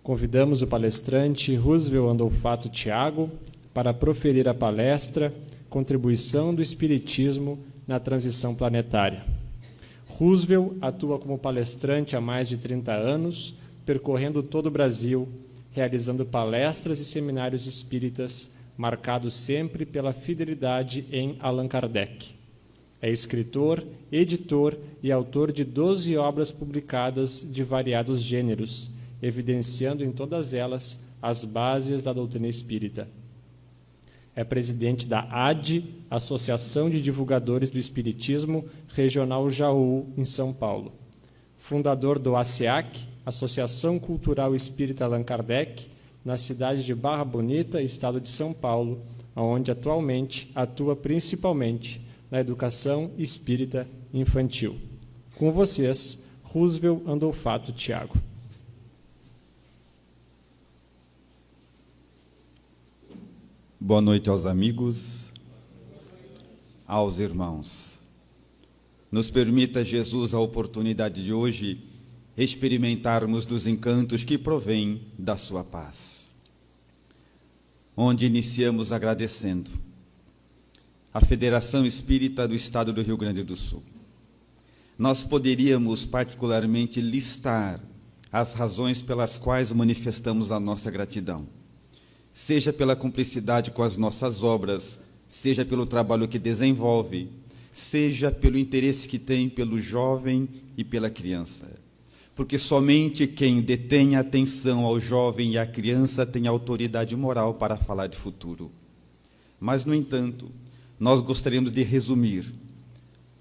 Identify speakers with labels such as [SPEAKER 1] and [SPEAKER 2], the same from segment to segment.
[SPEAKER 1] Convidamos o palestrante Roosevelt Andolfato Thiago para proferir a palestra Contribuição do Espiritismo na Transição Planetária. Roosevelt atua como palestrante há mais de 30 anos, percorrendo todo o Brasil, realizando palestras e seminários espíritas, marcados sempre pela fidelidade em Allan Kardec. É escritor, editor e autor de 12 obras publicadas de variados gêneros, evidenciando em todas elas as bases da doutrina espírita. É presidente da AD, Associação de Divulgadores do Espiritismo, Regional Jaú, em São Paulo. Fundador do ASEAC, Associação Cultural Espírita Allan Kardec, na cidade de Barra Bonita, estado de São Paulo, onde atualmente atua principalmente na educação espírita infantil. Com vocês, Roosevelt Andolfato Thiago.
[SPEAKER 2] Boa noite aos amigos, aos irmãos. Nos permita, Jesus, a oportunidade de hoje experimentarmos dos encantos que provêm da sua paz. Onde iniciamos agradecendo a Federação Espírita do Estado do Rio Grande do Sul. Nós poderíamos particularmente listar as razões pelas quais manifestamos a nossa gratidão. Seja pela cumplicidade com as nossas obras, seja pelo trabalho que desenvolve, seja pelo interesse que tem pelo jovem e pela criança. Porque somente quem detém a atenção ao jovem e à criança tem autoridade moral para falar de futuro. Mas, no entanto, nós gostaríamos de resumir,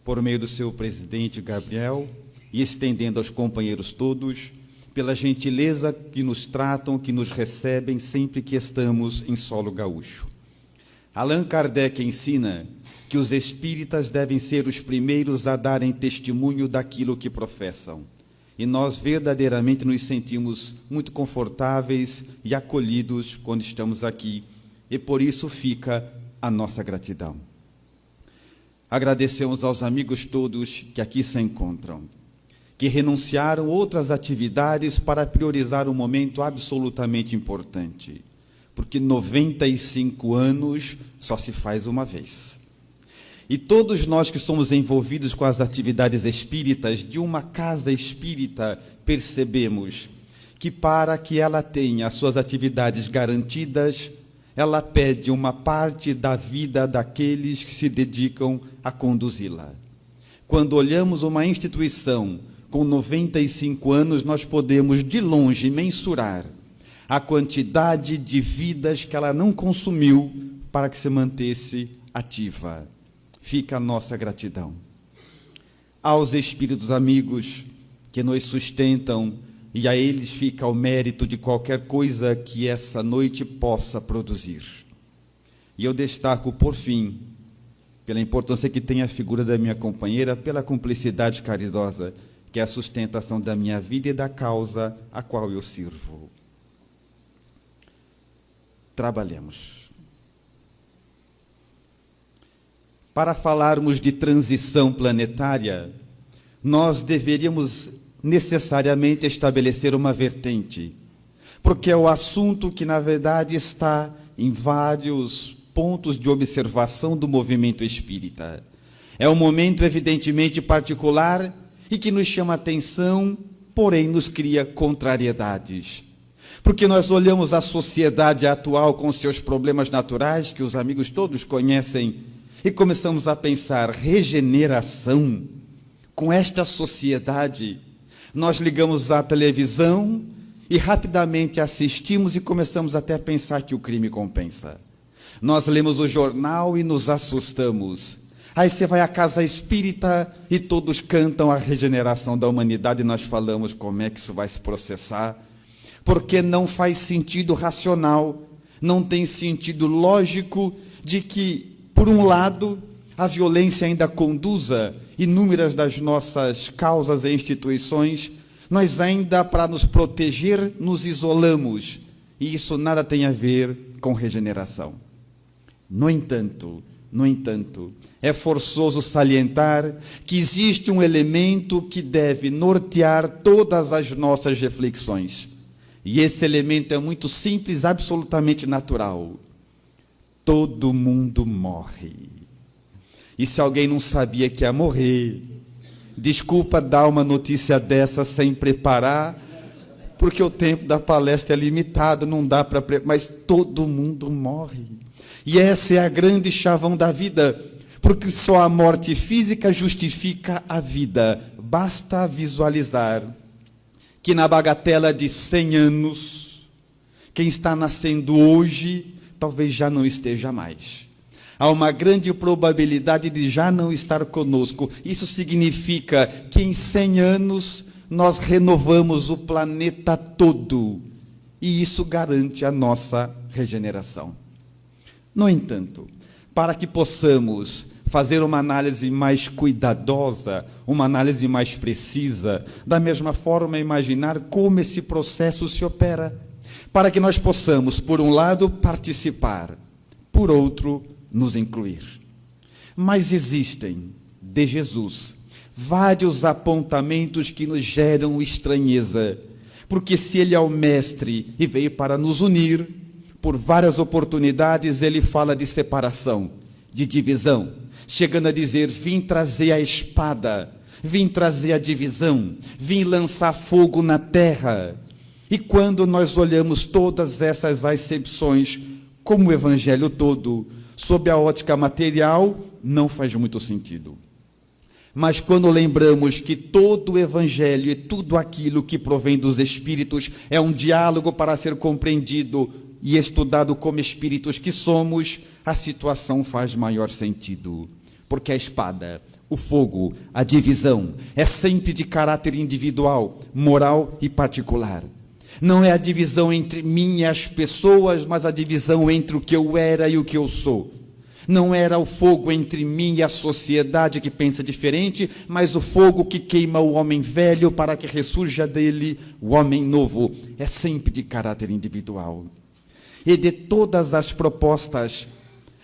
[SPEAKER 2] por meio do seu presidente Gabriel, e estendendo aos companheiros todos, pela gentileza que nos tratam, que nos recebem sempre que estamos em solo gaúcho. Allan Kardec ensina que os espíritas devem ser os primeiros a darem testemunho daquilo que professam. E nós verdadeiramente nos sentimos muito confortáveis e acolhidos quando estamos aqui, e por isso fica a nossa gratidão. Agradecemos aos amigos todos que aqui se encontram, que renunciaram outras atividades para priorizar um momento absolutamente importante, porque 95 anos só se faz uma vez. E todos nós que somos envolvidos com as atividades espíritas de uma casa espírita, percebemos que para que ela tenha as suas atividades garantidas, ela pede uma parte da vida daqueles que se dedicam a conduzi-la. Quando olhamos uma instituição com 95 anos, nós podemos de longe mensurar a quantidade de vidas que ela não consumiu para que se mantesse ativa. Fica a nossa gratidão. Aos espíritos amigos que nos sustentam, e a eles fica o mérito de qualquer coisa que essa noite possa produzir. E eu destaco, por fim, pela importância que tem a figura da minha companheira, pela cumplicidade caridosa, que é a sustentação da minha vida e da causa a qual eu sirvo. Trabalhemos. Para falarmos de transição planetária, nós deveríamos necessariamente estabelecer uma vertente, porque é o assunto que, na verdade, está em vários pontos de observação do movimento espírita. É um momento, evidentemente, particular e que nos chama a atenção, porém nos cria contrariedades. Porque nós olhamos a sociedade atual com seus problemas naturais, que os amigos todos conhecem, e começamos a pensar, regeneração? Com esta sociedade, nós ligamos à televisão e rapidamente assistimos e começamos até a pensar que o crime compensa. Nós lemos o jornal e nos assustamos. Aí você vai à casa espírita e todos cantam a regeneração da humanidade e nós falamos como é que isso vai se processar, porque não faz sentido racional, não tem sentido lógico de que, por um lado, a violência ainda conduza inúmeras das nossas causas e instituições, nós ainda, para nos proteger, nos isolamos, e isso nada tem a ver com regeneração. No entanto, é forçoso salientar que existe um elemento que deve nortear todas as nossas reflexões. E esse elemento é muito simples, absolutamente natural. Todo mundo morre. E se alguém não sabia que ia morrer, desculpa dar uma notícia dessa sem preparar, porque o tempo da palestra é limitado, não dá para... Mas todo mundo morre. E essa é a grande chavão da vida, porque só a morte física justifica a vida. Basta visualizar que na bagatela de 100 anos, quem está nascendo hoje, talvez já não esteja mais. Há uma grande probabilidade de já não estar conosco. Isso significa que em 100 anos nós renovamos o planeta todo. E isso garante a nossa regeneração. No entanto, para que possamos fazer uma análise mais cuidadosa, uma análise mais precisa, da mesma forma imaginar como esse processo se opera, para que nós possamos, por um lado, participar, por outro, nos incluir. Mas existem, de Jesus, vários apontamentos que nos geram estranheza, porque se ele é o mestre e veio para nos unir, por várias oportunidades ele fala de separação, de divisão, chegando a dizer: vim trazer a espada, vim trazer a divisão, vim lançar fogo na terra. E quando nós olhamos todas essas acepções, como o evangelho todo, sob a ótica material, não faz muito sentido. Mas quando lembramos que todo o evangelho e tudo aquilo que provém dos espíritos é um diálogo para ser compreendido e estudado como espíritos que somos, a situação faz maior sentido. Porque a espada, o fogo, a divisão é sempre de caráter individual, moral e particular. Não é a divisão entre mim e as pessoas, mas a divisão entre o que eu era e o que eu sou. Não era o fogo entre mim e a sociedade que pensa diferente, mas o fogo que queima o homem velho para que ressurja dele o homem novo. É sempre de caráter individual. E de todas as propostas,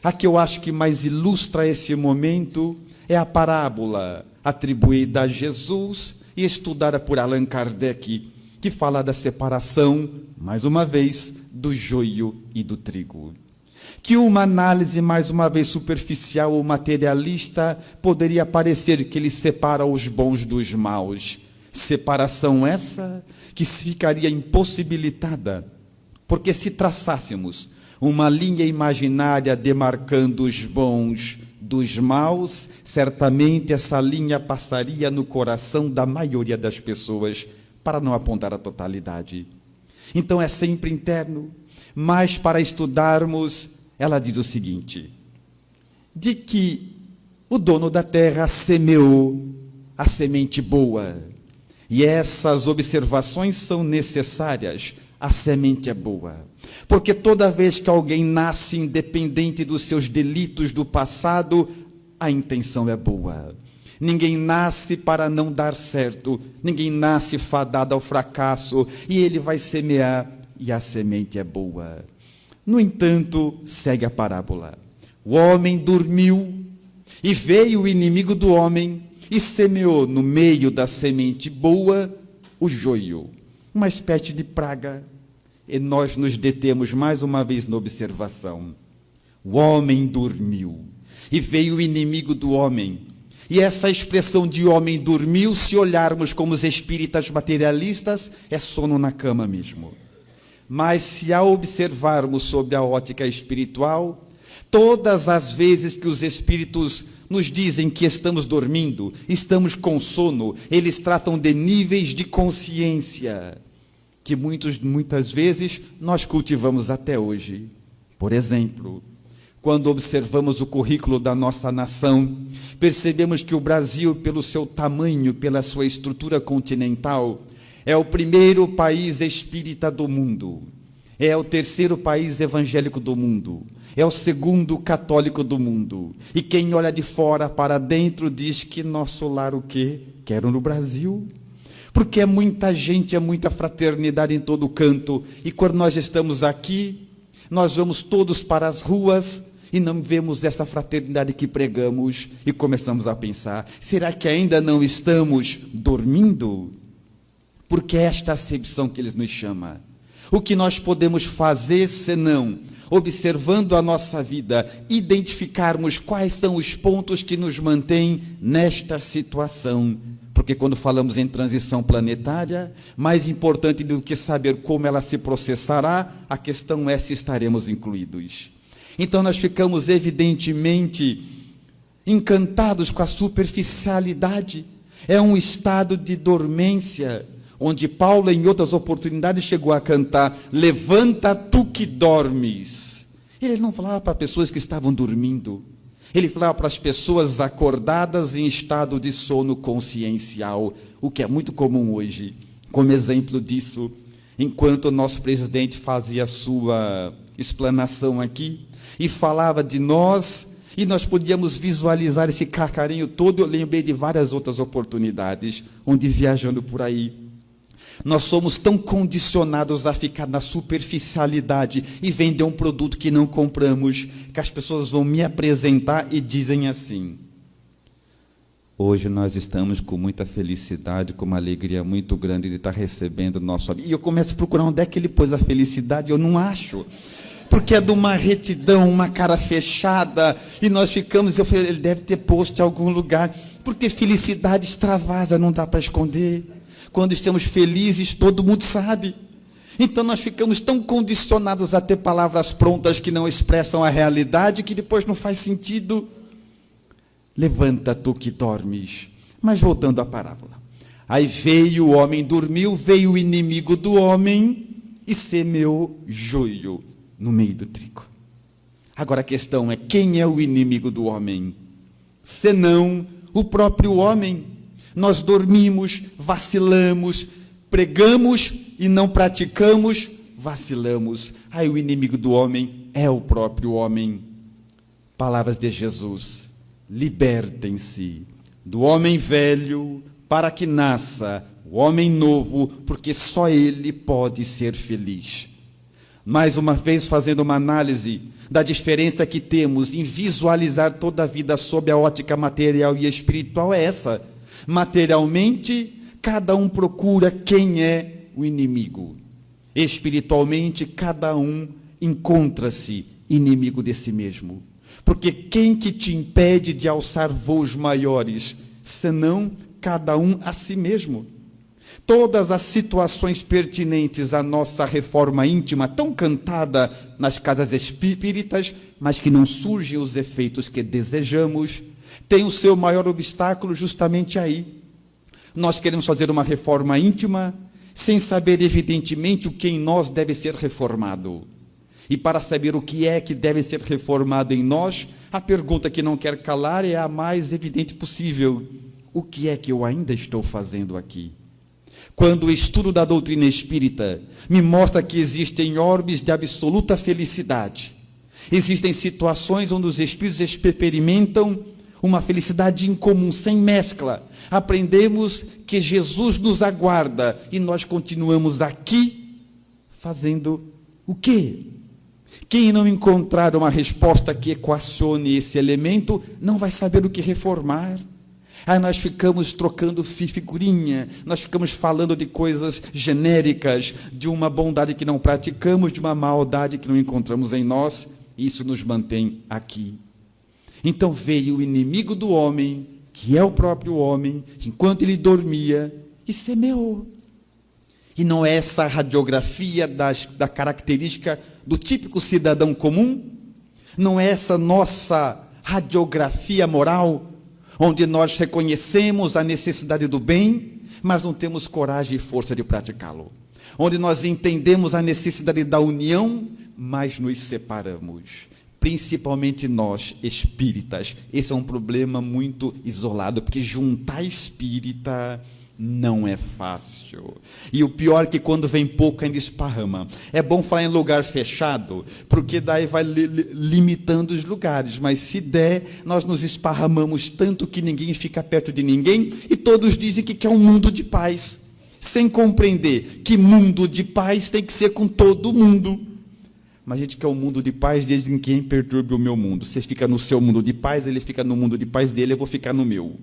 [SPEAKER 2] a que eu acho que mais ilustra esse momento é a parábola atribuída a Jesus e estudada por Allan Kardec, que fala da separação, mais uma vez, do joio e do trigo. Que uma análise, mais uma vez, superficial ou materialista, poderia parecer que ele separa os bons dos maus. Separação essa que ficaria impossibilitada, porque se traçássemos uma linha imaginária demarcando os bons dos maus, certamente essa linha passaria no coração da maioria das pessoas, para não apontar a totalidade. Então é sempre interno, mas para estudarmos, ela diz o seguinte: de que o dono da terra semeou a semente boa, e essas observações são necessárias. A semente é boa, porque toda vez que alguém nasce independente dos seus delitos do passado, a intenção é boa. Ninguém nasce para não dar certo, ninguém nasce fadado ao fracasso, e ele vai semear, e a semente é boa. No entanto, segue a parábola. O homem dormiu, e veio o inimigo do homem, e semeou no meio da semente boa o joio, uma espécie de praga. E nós nos detemos mais uma vez na observação. O homem dormiu, e veio o inimigo do homem. E essa expressão de homem dormiu, se olharmos como os espíritas materialistas, é sono na cama mesmo. Mas se a observarmos sob a ótica espiritual, todas as vezes que os espíritos nos dizem que estamos dormindo, estamos com sono, eles tratam de níveis de consciência, que muitas vezes nós cultivamos até hoje. Por exemplo, quando observamos o currículo da nossa nação, percebemos que o Brasil, pelo seu tamanho, pela sua estrutura continental, é o primeiro país espírita do mundo, é o terceiro país evangélico do mundo, é o segundo católico do mundo. E quem olha de fora para dentro diz que nosso lar o quê? Quero no Brasil. Porque é muita gente, é muita fraternidade em todo canto. E quando nós estamos aqui, nós vamos todos para as ruas e não vemos essa fraternidade que pregamos e começamos a pensar: será que ainda não estamos dormindo? Porque é esta acepção que eles nos chamam. O que nós podemos fazer senão, observando a nossa vida, identificarmos quais são os pontos que nos mantêm nesta situação? Porque quando falamos em transição planetária, mais importante do que saber como ela se processará, a questão é se estaremos incluídos. Então nós ficamos evidentemente encantados com a superficialidade. É um estado de dormência, onde Paulo, em outras oportunidades, chegou a cantar: levanta tu que dormes. Ele não falava para pessoas que estavam dormindo, ele falava para as pessoas acordadas em estado de sono consciencial, o que é muito comum hoje. Como exemplo disso, enquanto o nosso presidente fazia a sua explanação aqui, e falava de nós, e nós podíamos visualizar esse cacarinho todo, eu lembrei de várias outras oportunidades, onde viajando por aí, nós somos tão condicionados a ficar na superficialidade e vender um produto que não compramos, que as pessoas vão me apresentar e dizem assim: hoje nós estamos com muita felicidade, com uma alegria muito grande de estar recebendo o nosso amigo. E eu começo a procurar onde é que ele pôs a felicidade, eu não acho. Porque é de uma retidão, uma cara fechada, e nós ficamos, eu falei, ele deve ter posto em algum lugar, porque felicidade extravasa, não dá para esconder. Quando estamos felizes, todo mundo sabe. Então nós ficamos tão condicionados a ter palavras prontas que não expressam a realidade, que depois não faz sentido. Levanta tu que dormes. Mas voltando à parábola. Aí veio o homem, dormiu, veio o inimigo do homem e semeou joio no meio do trigo. Agora a questão é: quem é o inimigo do homem? Senão o próprio homem. Nós dormimos, vacilamos, pregamos e não praticamos, vacilamos. Aí o inimigo do homem é o próprio homem. Palavras de Jesus: libertem-se do homem velho para que nasça o homem novo, porque só ele pode ser feliz. Mais uma vez, fazendo uma análise da diferença que temos em visualizar toda a vida sob a ótica material e espiritual, é essa. Materialmente, cada um procura quem é o inimigo. Espiritualmente, cada um encontra-se inimigo de si mesmo. Porque quem que te impede de alçar voos maiores, senão cada um a si mesmo? Todas as situações pertinentes à nossa reforma íntima, tão cantada nas casas espíritas, mas que não surgem os efeitos que desejamos, tem o seu maior obstáculo justamente aí. Nós queremos fazer uma reforma íntima, sem saber evidentemente o que em nós deve ser reformado. E para saber o que é que deve ser reformado em nós, a pergunta que não quer calar é a mais evidente possível: o que é que eu ainda estou fazendo aqui? Quando o estudo da doutrina espírita me mostra que existem orbes de absoluta felicidade, existem situações onde os espíritos experimentam uma felicidade incomum, sem mescla, aprendemos que Jesus nos aguarda e nós continuamos aqui fazendo o quê? Quem não encontrar uma resposta que equacione esse elemento não vai saber o que reformar. Aí nós ficamos trocando figurinha, nós ficamos falando de coisas genéricas, de uma bondade que não praticamos, de uma maldade que não encontramos em nós, e isso nos mantém aqui. Então veio o inimigo do homem, que é o próprio homem, enquanto ele dormia, e semeou. E não é essa radiografia da característica do típico cidadão comum? Não é essa nossa radiografia moral, onde nós reconhecemos a necessidade do bem, mas não temos coragem e força de praticá-lo? Onde nós entendemos a necessidade da união, mas nos separamos? Principalmente nós, espíritas. Esse é um problema muito isolado, porque juntar espírita não é fácil. E o pior é que quando vem pouco ainda esparrama. É bom falar em lugar fechado, porque daí vai limitando os lugares, mas se der, nós nos esparramamos tanto que ninguém fica perto de ninguém, e todos dizem que quer um mundo de paz, sem compreender que mundo de paz tem que ser com todo mundo. Mas a gente quer um mundo de paz desde que ninguém perturbe o meu mundo. Você fica no seu mundo de paz, ele fica no mundo de paz dele, eu vou ficar no meu.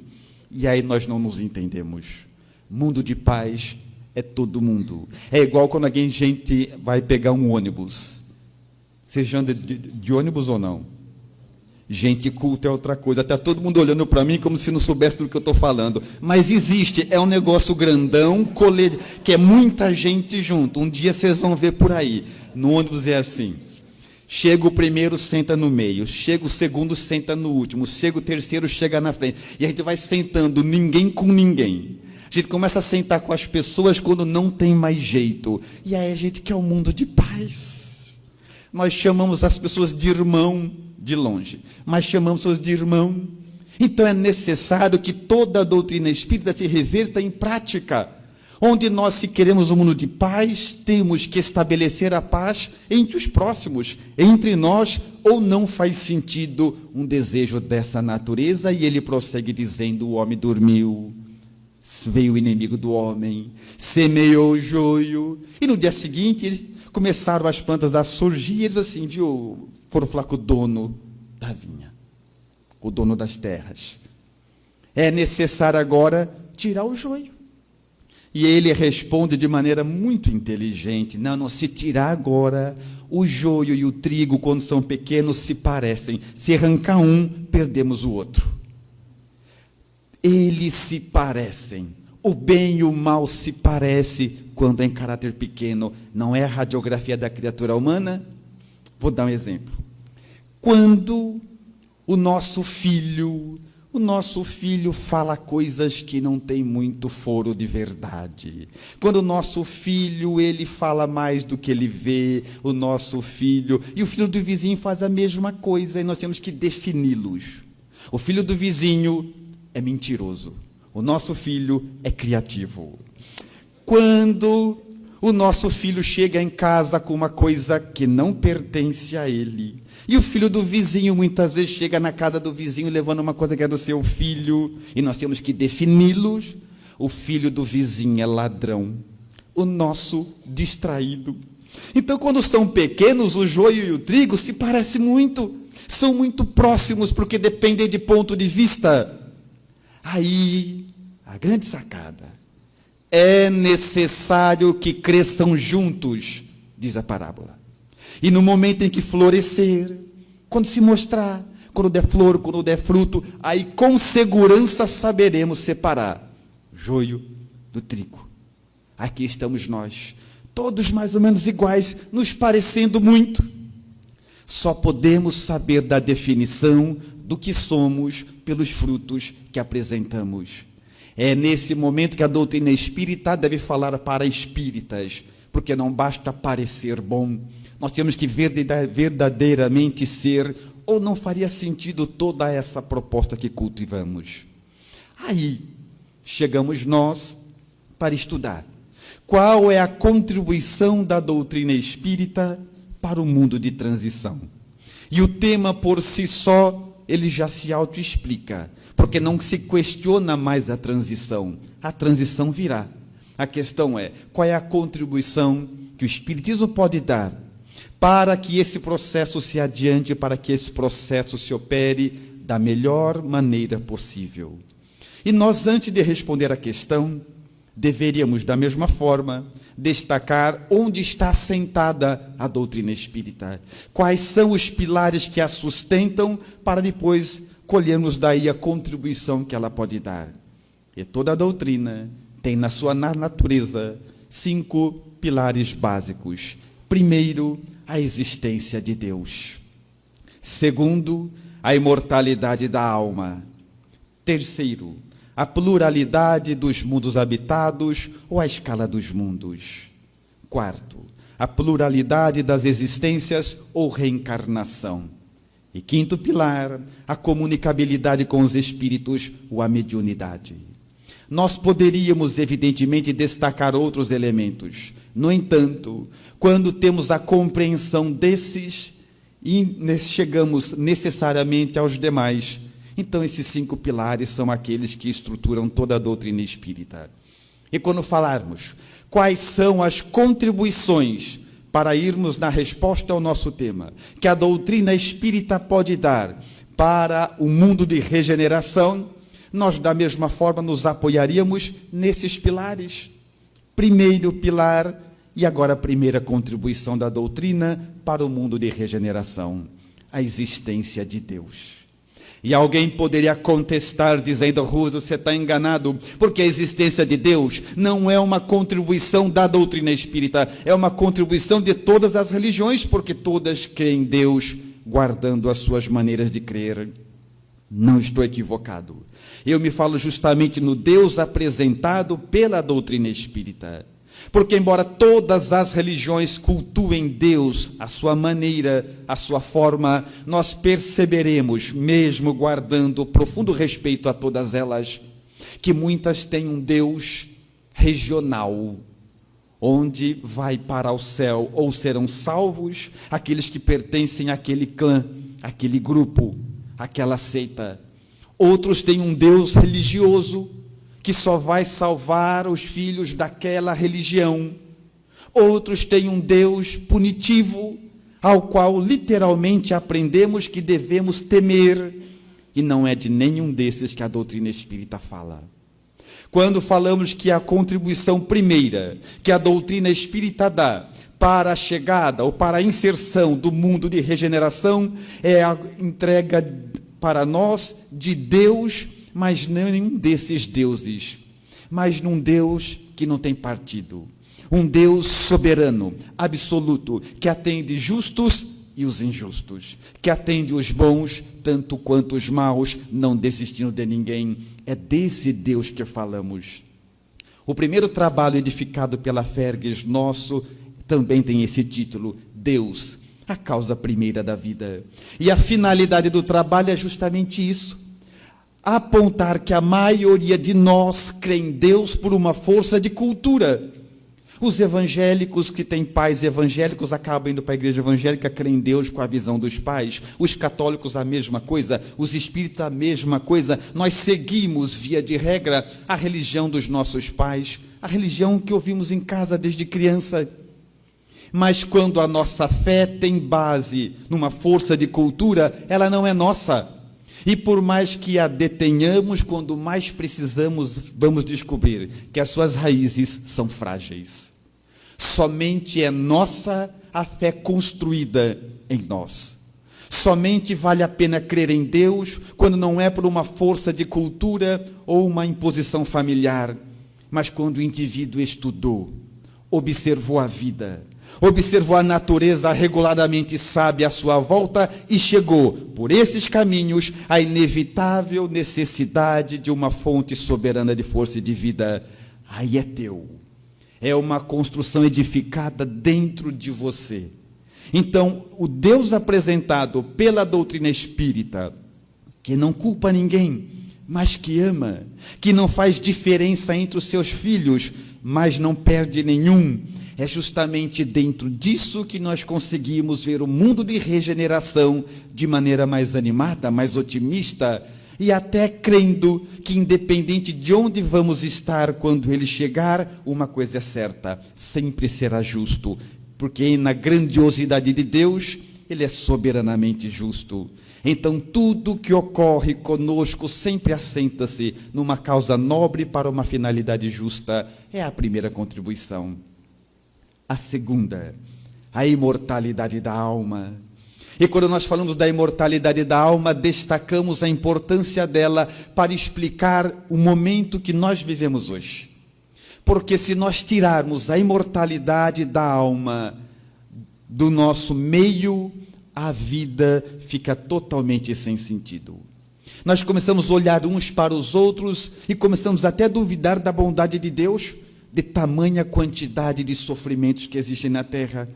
[SPEAKER 2] E aí nós não nos entendemos. Mundo de paz é todo mundo. É igual quando a gente vai pegar um ônibus. Você já anda de ônibus ou não? Gente culta é outra coisa. Está todo mundo olhando para mim como se não soubesse do que eu estou falando. Mas existe, é um negócio grandão, que é muita gente junto. Um dia vocês vão ver por aí. No ônibus é assim. Chega o primeiro, senta no meio. Chega o segundo, senta no último. Chega o terceiro, chega na frente. E a gente vai sentando, ninguém com ninguém. A gente começa a sentar com as pessoas quando não tem mais jeito. E aí a gente quer um mundo de paz. Nós chamamos as pessoas de irmão de longe, mas chamamos pessoas de irmão. Então é necessário que toda a doutrina espírita se reverta em prática. Onde nós, se queremos um mundo de paz, temos que estabelecer a paz entre os próximos, entre nós, ou não faz sentido um desejo dessa natureza? E ele prossegue dizendo: o homem dormiu, veio o inimigo do homem, semeou o joio, e no dia seguinte começaram as plantas a surgir, e eles assim, foram falar com o dono da vinha, o dono das terras. É necessário agora tirar o joio. E ele responde de maneira muito inteligente: não, se tirar agora, o joio e o trigo, quando são pequenos, se parecem. Se arrancar um, perdemos o outro. Eles se parecem. O bem e o mal se parecem quando é em caráter pequeno. Não é a radiografia da criatura humana? Vou dar um exemplo. Quando o nosso filho fala coisas que não tem muito foro de verdade. Quando o nosso filho, ele fala mais do que ele vê, o nosso filho, e o filho do vizinho faz a mesma coisa, e nós temos que defini-los. O filho do vizinho é mentiroso, o nosso filho é criativo. Quando o nosso filho chega em casa com uma coisa que não pertence a ele, e o filho do vizinho muitas vezes chega na casa do vizinho levando uma coisa que é do seu filho, e nós temos que defini-los. O filho do vizinho é ladrão, o nosso distraído. Então, quando são pequenos, o joio e o trigo se parecem muito, são muito próximos, porque dependem de ponto de vista. Aí, a grande sacada: é necessário que cresçam juntos, diz a parábola. E no momento em que florescer, quando se mostrar, quando der flor, quando der fruto, aí com segurança saberemos separar joio do trigo. Aqui estamos nós, todos mais ou menos iguais, nos parecendo muito. Só podemos saber da definição do que somos pelos frutos que apresentamos. É nesse momento que a doutrina espírita deve falar para espíritas, porque não basta parecer bom, nós temos que verdadeiramente ser, ou não faria sentido toda essa proposta que cultivamos. Aí, chegamos nós para estudar qual é a contribuição da doutrina espírita para o mundo de transição. E o tema por si só, ele já se autoexplica, porque não se questiona mais a transição virá. A questão é, qual é a contribuição que o Espiritismo pode dar para que esse processo se adiante, para que esse processo se opere da melhor maneira possível. E nós, antes de responder à questão, deveríamos, da mesma forma, destacar onde está assentada a doutrina espírita, quais são os pilares que a sustentam, para depois colhermos daí a contribuição que ela pode dar. E toda a doutrina tem na sua natureza 5 pilares básicos. Primeiro, a existência de Deus. Segundo, a imortalidade da alma. Terceiro, a pluralidade dos mundos habitados ou a escala dos mundos. Quarto, a pluralidade das existências ou reencarnação. E quinto pilar, a comunicabilidade com os espíritos ou a mediunidade. Nós poderíamos, evidentemente, destacar outros elementos. No entanto, quando temos a compreensão desses, e chegamos necessariamente aos demais, então esses 5 pilares são aqueles que estruturam toda a doutrina espírita. E quando falarmos quais são as contribuições para irmos na resposta ao nosso tema, que a doutrina espírita pode dar para o mundo de regeneração, nós, da mesma forma, nos apoiaríamos nesses pilares. Primeiro pilar e agora a primeira contribuição da doutrina para o mundo de regeneração, a existência de Deus. E alguém poderia contestar dizendo: Russo, você está enganado, porque a existência de Deus não é uma contribuição da doutrina espírita, é uma contribuição de todas as religiões, porque todas creem em Deus, guardando as suas maneiras de crer. Não estou equivocado. Eu me falo justamente no Deus apresentado pela doutrina espírita. Porque embora todas as religiões cultuem Deus, a sua maneira, a sua forma, nós perceberemos, mesmo guardando profundo respeito a todas elas, que muitas têm um Deus regional, onde vai para o céu ou serão salvos aqueles que pertencem àquele clã, àquele grupo, àquela seita. Outros têm um Deus religioso, que só vai salvar os filhos daquela religião. Outros têm um Deus punitivo, ao qual literalmente aprendemos que devemos temer, e não é de nenhum desses que a doutrina espírita fala. Quando falamos que a contribuição primeira que a doutrina espírita dá para a chegada ou para a inserção do mundo de regeneração é a entrega para nós de Deus, mas não nenhum desses deuses, mas num Deus que não tem partido, um Deus soberano, absoluto, que atende justos e os injustos, que atende os bons tanto quanto os maus, não desistindo de ninguém. É desse Deus que falamos. O primeiro trabalho edificado pela Ferges nosso também tem esse título: Deus, a causa primeira da vida. E a finalidade do trabalho é justamente isso: apontar que a maioria de nós crê em Deus por uma força de cultura. Os evangélicos que têm pais evangélicos acabam indo para a igreja evangélica, creem em Deus com a visão dos pais. Os católicos a mesma coisa, os espíritas a mesma coisa. Nós seguimos, via de regra, a religião dos nossos pais, a religião que ouvimos em casa desde criança. Mas quando a nossa fé tem base numa força de cultura, ela não é nossa. E por mais que a detenhamos, quando mais precisamos, vamos descobrir que as suas raízes são frágeis. Somente é nossa a fé construída em nós. Somente vale a pena crer em Deus quando não é por uma força de cultura ou uma imposição familiar, mas quando o indivíduo estudou, observou a vida, observou a natureza regularmente sábia à sua volta e chegou, por esses caminhos, à inevitável necessidade de uma fonte soberana de força e de vida. Aí é teu. É uma construção edificada dentro de você. Então, o Deus apresentado pela doutrina espírita, que não culpa ninguém, mas que ama, que não faz diferença entre os seus filhos, mas não perde nenhum, é justamente dentro disso que nós conseguimos ver o mundo de regeneração de maneira mais animada, mais otimista, e até crendo que, independente de onde vamos estar quando ele chegar, uma coisa é certa: sempre será justo, porque na grandiosidade de Deus, ele é soberanamente justo. Então, tudo que ocorre conosco sempre assenta-se numa causa nobre para uma finalidade justa. É a primeira contribuição. A segunda, a imortalidade da alma. E quando nós falamos da imortalidade da alma, destacamos a importância dela para explicar o momento que nós vivemos hoje. Porque se nós tirarmos a imortalidade da alma do nosso meio, a vida fica totalmente sem sentido. Nós começamos a olhar uns para os outros e começamos até a duvidar da bondade de Deus, de tamanha quantidade de sofrimentos que existem na Terra.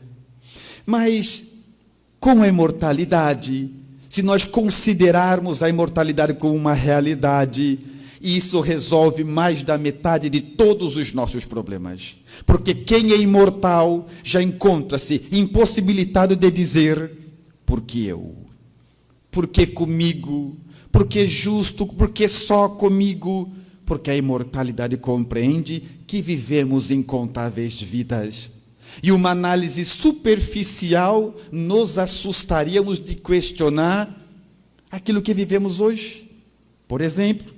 [SPEAKER 2] Mas, com a imortalidade, se nós considerarmos a imortalidade como uma realidade, isso resolve mais da metade de todos os nossos problemas. Porque quem é imortal já encontra-se impossibilitado de dizer: por que eu? Por que comigo? Por que justo? Por que só comigo? Porque a imortalidade compreende que vivemos incontáveis vidas. E uma análise superficial nos assustaríamos de questionar aquilo que vivemos hoje. Por exemplo,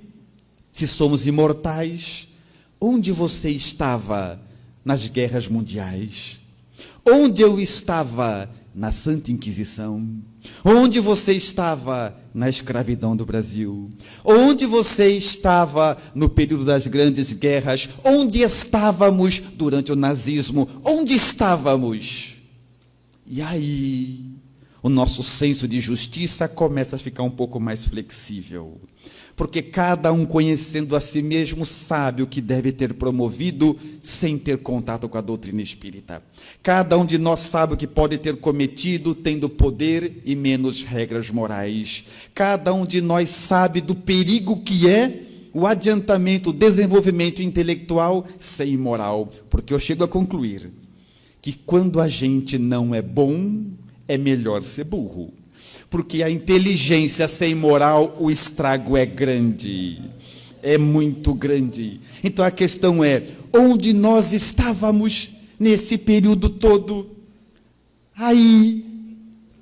[SPEAKER 2] se somos imortais, onde você estava nas guerras mundiais? Onde eu estava na Santa Inquisição? Onde você estava na escravidão do Brasil? Onde você estava no período das grandes guerras? Onde estávamos durante o nazismo? Onde estávamos? E aí, o nosso senso de justiça começa a ficar um pouco mais flexível. Porque cada um, conhecendo a si mesmo, sabe o que deve ter promovido sem ter contato com a doutrina espírita. Cada um de nós sabe o que pode ter cometido, tendo poder e menos regras morais. Cada um de nós sabe do perigo que é o adiantamento, o desenvolvimento intelectual sem moral. Porque eu chego a concluir que quando a gente não é bom, é melhor ser burro. Porque a inteligência sem moral, o estrago é grande, é muito grande. Então a questão é, onde nós estávamos nesse período todo? Aí,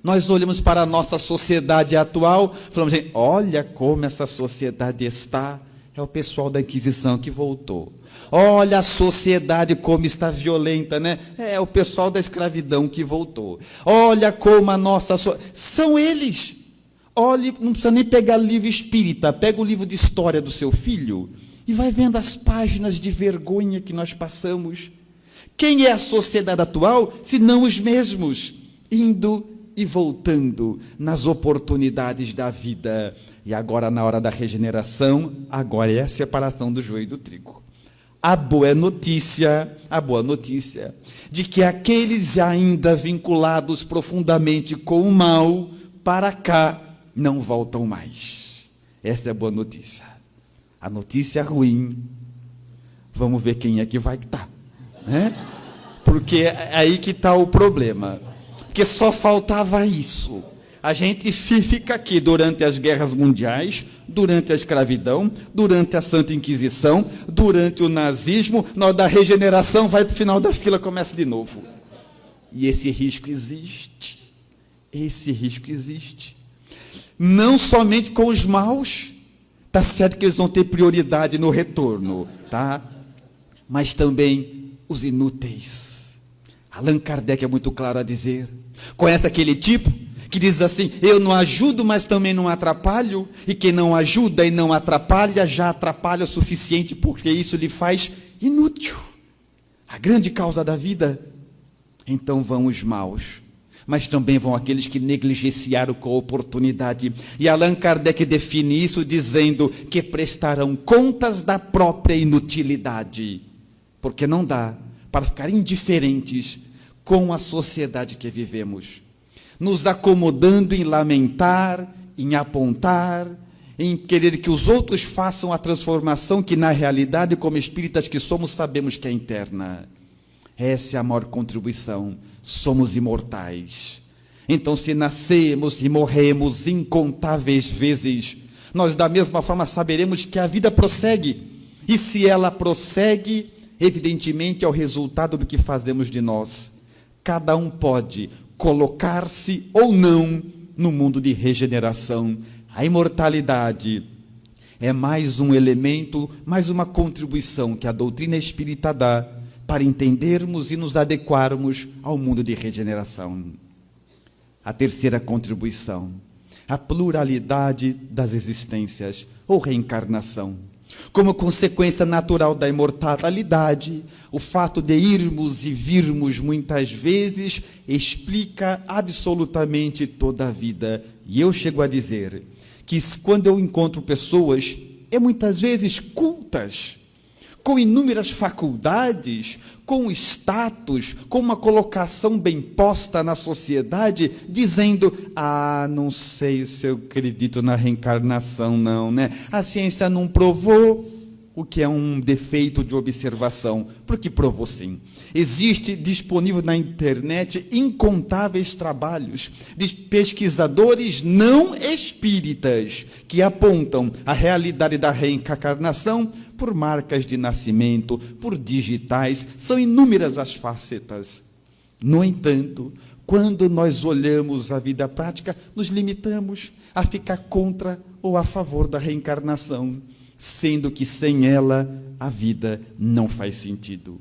[SPEAKER 2] nós olhamos para a nossa sociedade atual, falamos, gente, olha como essa sociedade está. É o pessoal da Inquisição que voltou. Olha a sociedade como está violenta, né? É o pessoal da escravidão que voltou. Olha como a nossa... São eles. Olhe, não precisa nem pegar livro espírita, pega o livro de história do seu filho e vai vendo as páginas de vergonha que nós passamos. Quem é a sociedade atual, se não os mesmos, indo e voltando nas oportunidades da vida. E agora, na hora da regeneração, agora é a separação do joio e do trigo. A boa notícia de que aqueles ainda vinculados profundamente com o mal, para cá, não voltam mais. Essa é a boa notícia. A notícia ruim, vamos ver quem é que vai estar, né? Porque é aí que está o problema. Porque só faltava isso. A gente fica aqui durante as guerras mundiais, durante a escravidão, durante a Santa Inquisição, durante o nazismo, na hora da regeneração, vai para o final da fila, começa de novo. E esse risco existe. Esse risco existe. Não somente com os maus, está certo que eles vão ter prioridade no retorno, tá? Mas também os inúteis. Allan Kardec é muito claro a dizer. Conhece aquele tipo que diz assim, eu não ajudo, mas também não atrapalho, e quem não ajuda e não atrapalha, já atrapalha o suficiente, porque isso lhe faz inútil. A grande causa da vida. Então vão os maus, mas também vão aqueles que negligenciaram com a oportunidade. E Allan Kardec define isso dizendo que prestarão contas da própria inutilidade, porque não dá para ficar indiferentes com a sociedade que vivemos, nos acomodando em lamentar, em apontar, em querer que os outros façam a transformação que, na realidade, como espíritas que somos, sabemos que é interna. Essa é a maior contribuição. Somos imortais. Então, se nascemos e morremos incontáveis vezes, nós, da mesma forma, saberemos que a vida prossegue. E se ela prossegue, evidentemente, é o resultado do que fazemos de nós. Cada um pode colocar-se ou não no mundo de regeneração. A imortalidade é mais um elemento, mais uma contribuição que a doutrina espírita dá para entendermos e nos adequarmos ao mundo de regeneração. A terceira contribuição, a pluralidade das existências ou reencarnação. Como consequência natural da imortalidade, o fato de irmos e virmos muitas vezes explica absolutamente toda a vida. E eu chego a dizer que quando eu encontro pessoas, muitas vezes cultas, com inúmeras faculdades, com status, com uma colocação bem posta na sociedade, dizendo, não sei se eu acredito na reencarnação não, né? A ciência não provou, o que é um defeito de observação, porque provou sim. Existe disponível na internet incontáveis trabalhos de pesquisadores não espíritas que apontam a realidade da reencarnação por marcas de nascimento, por digitais, são inúmeras as facetas. No entanto, quando nós olhamos a vida prática, nos limitamos a ficar contra ou a favor da reencarnação, sendo que sem ela a vida não faz sentido.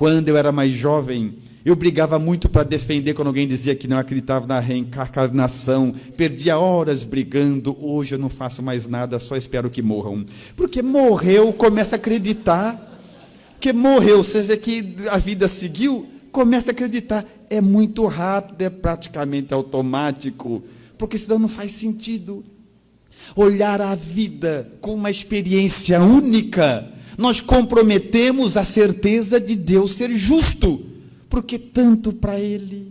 [SPEAKER 2] Quando eu era mais jovem, eu brigava muito para defender quando alguém dizia que não acreditava na reencarnação. Perdia horas brigando. Hoje eu não faço mais nada, só espero que morram. Porque morreu, começa a acreditar. Porque morreu, você vê que a vida seguiu, começa a acreditar. É muito rápido, é praticamente automático. Porque senão não faz sentido. Olhar a vida com uma experiência única, nós comprometemos a certeza de Deus ser justo, porque tanto para Ele,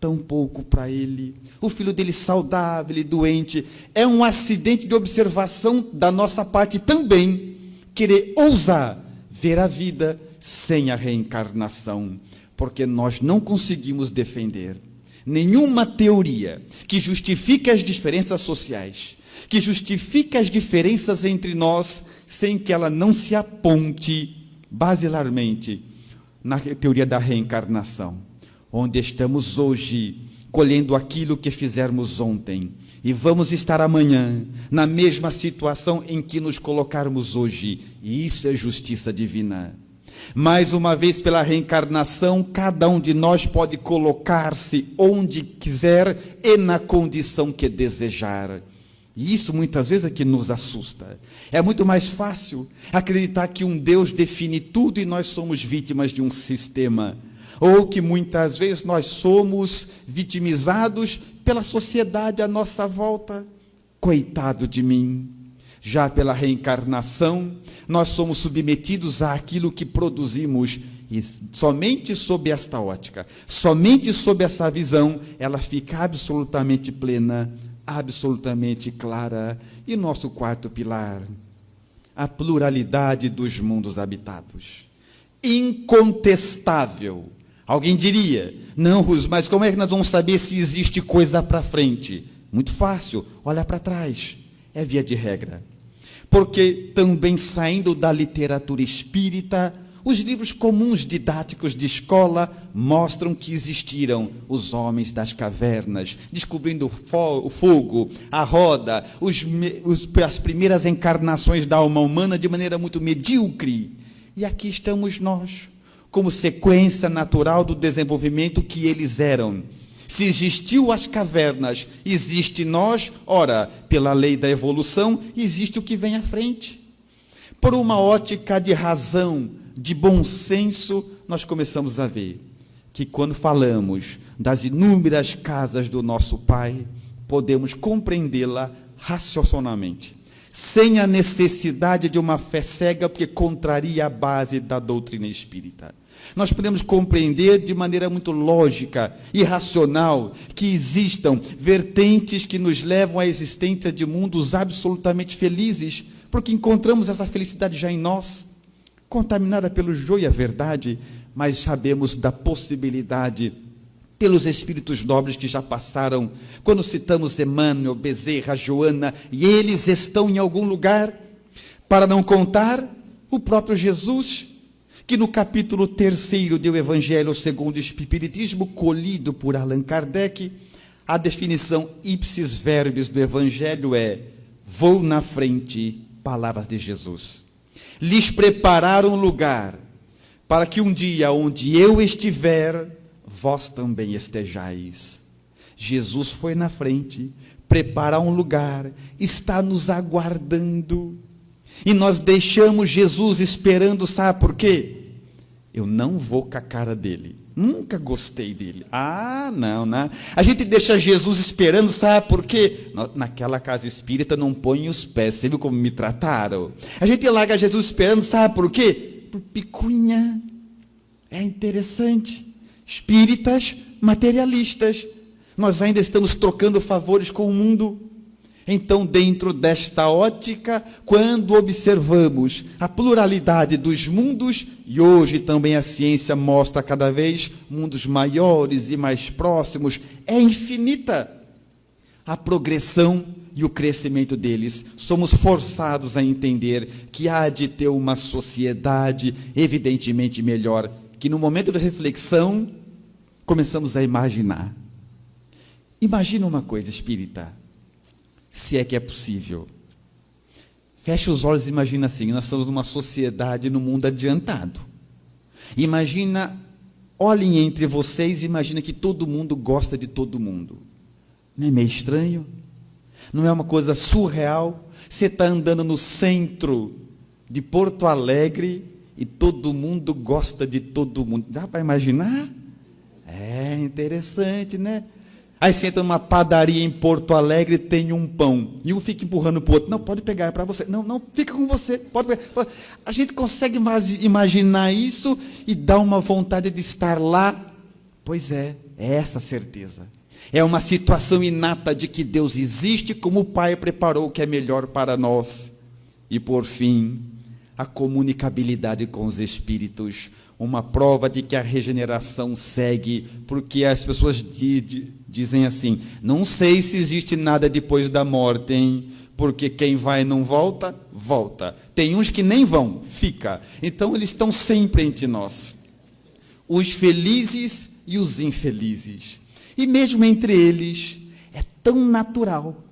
[SPEAKER 2] tão pouco para Ele. O filho dele saudável e doente, é um acidente de observação da nossa parte também, querer ousar ver a vida sem a reencarnação, porque nós não conseguimos defender nenhuma teoria que justifique as diferenças sociais, que justifique as diferenças entre nós, sem que ela não se aponte basilarmente na teoria da reencarnação, onde estamos hoje colhendo aquilo que fizermos ontem, e vamos estar amanhã na mesma situação em que nos colocarmos hoje, e isso é justiça divina. Mais uma vez, pela reencarnação, cada um de nós pode colocar-se onde quiser e na condição que desejar. E isso muitas vezes é que nos assusta. É muito mais fácil acreditar que um Deus define tudo e nós somos vítimas de um sistema. Ou que muitas vezes nós somos vitimizados pela sociedade à nossa volta. Coitado de mim. Já pela reencarnação, nós somos submetidos àquilo que produzimos. E somente sob esta ótica, somente sob essa visão, ela fica absolutamente plena, absolutamente clara. E nosso quarto pilar, a pluralidade dos mundos habitados. Incontestável. Alguém diria, não, Rus, mas como é que nós vamos saber se existe coisa para frente? Muito fácil, olha para trás. É via de regra. Porque também saindo da literatura espírita, os livros comuns didáticos de escola mostram que existiram os homens das cavernas, descobrindo o fogo, a roda, as primeiras encarnações da alma humana de maneira muito medíocre. E aqui estamos nós, como sequência natural do desenvolvimento que eles eram. Se existiu as cavernas, existe nós, ora, pela lei da evolução, existe o que vem à frente. Por uma ótica de razão, de bom senso, nós começamos a ver que quando falamos das inúmeras casas do nosso Pai, podemos compreendê-la raciocinadamente, sem a necessidade de uma fé cega, porque contraria a base da doutrina espírita. Nós podemos compreender de maneira muito lógica e racional que existam vertentes que nos levam à existência de mundos absolutamente felizes, porque encontramos essa felicidade já em nós, contaminada pelo joio e a verdade, mas sabemos da possibilidade, pelos espíritos nobres que já passaram, quando citamos Emmanuel, Bezerra, Joana, e eles estão em algum lugar, para não contar o próprio Jesus, que no capítulo 3 do Evangelho segundo o Espiritismo, colhido por Allan Kardec, a definição ipsis verbis do Evangelho é: vou na frente, palavras de Jesus, lhes preparar um lugar, para que um dia onde eu estiver, vós também estejais. Jesus foi na frente, preparar um lugar, está nos aguardando, e nós deixamos Jesus esperando, sabe por quê? Eu não vou com a cara dele, nunca gostei dele. Não. A gente deixa Jesus esperando, sabe por quê? Naquela casa espírita não põe os pés, você viu como me trataram? A gente larga Jesus esperando, sabe por quê? Por picuinha. É interessante. Espíritas materialistas. Nós ainda estamos trocando favores com o mundo. Então, dentro desta ótica, quando observamos a pluralidade dos mundos, e hoje também a ciência mostra cada vez mundos maiores e mais próximos, é infinita a progressão e o crescimento deles. Somos forçados a entender que há de ter uma sociedade evidentemente melhor, que no momento de reflexão, começamos a imaginar. Imagina uma coisa, espírita, se é que é possível. Feche os olhos e imagina assim, nós estamos numa sociedade, num mundo adiantado. Imagina, olhem entre vocês, imagina que todo mundo gosta de todo mundo. Não é meio estranho? Não é uma coisa surreal? Você está andando no centro de Porto Alegre e todo mundo gosta de todo mundo. Dá para imaginar? É interessante, né? Aí você entra numa padaria em Porto Alegre e tem um pão. E um fica empurrando para o outro. Não, pode pegar, é para você. Não, não, fica com você. Pode pegar. A gente consegue imaginar isso e dá uma vontade de estar lá? Pois é essa a certeza. É uma situação inata de que Deus existe, como o Pai preparou o que é melhor para nós. E por fim, a comunicabilidade com os Espíritos. Uma prova de que a regeneração segue, porque as pessoas dizem assim, não sei se existe nada depois da morte, hein? Porque quem vai não volta, volta. Tem uns que nem vão, fica. Então eles estão sempre entre nós. Os felizes e os infelizes. E mesmo entre eles, é tão natural.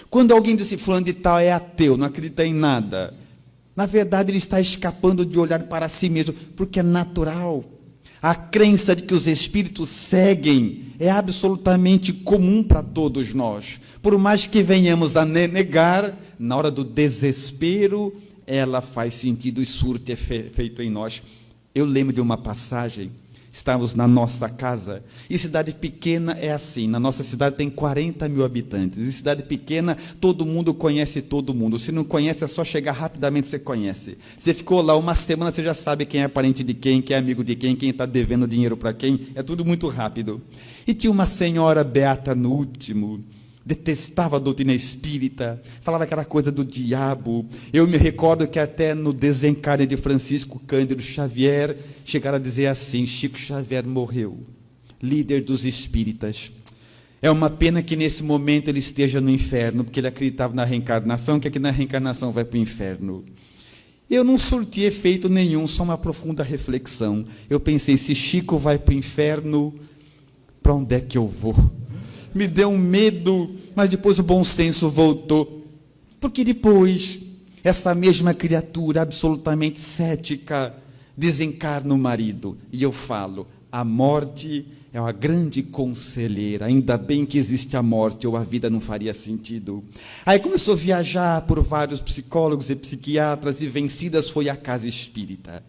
[SPEAKER 2] Quando alguém diz assim, fulano de tal é ateu, não acredita em nada, na verdade ele está escapando de olhar para si mesmo, porque é natural. A crença de que os espíritos seguem é absolutamente comum para todos nós. Por mais que venhamos a negar, na hora do desespero, ela faz sentido e surte efeito em nós. Eu lembro de uma passagem. Estávamos na nossa casa, e cidade pequena é assim, na nossa cidade tem 40 mil habitantes, e cidade pequena todo mundo conhece todo mundo, se não conhece é só chegar rapidamente, você conhece, você ficou lá uma semana, você já sabe quem é parente de quem é amigo de quem está devendo dinheiro para quem, é tudo muito rápido. E tinha uma senhora beata no último, detestava a doutrina espírita, falava que era coisa do diabo. Eu me recordo que até no desencarne de Francisco Cândido Xavier, chegaram a dizer assim, Chico Xavier morreu, líder dos espíritas. É uma pena que nesse momento ele esteja no inferno, porque ele acreditava na reencarnação, que aqui na reencarnação vai para o inferno. Eu não surti efeito nenhum, só uma profunda reflexão. Eu pensei, se Chico vai para o inferno, para onde é que eu vou? Me deu um medo, mas depois o bom senso voltou. Porque depois, essa mesma criatura absolutamente cética desencarna o marido. E eu falo, a morte é uma grande conselheira. Ainda bem que existe a morte, ou a vida não faria sentido. Aí começou a viajar por vários psicólogos e psiquiatras, e vencidas foi a casa espírita.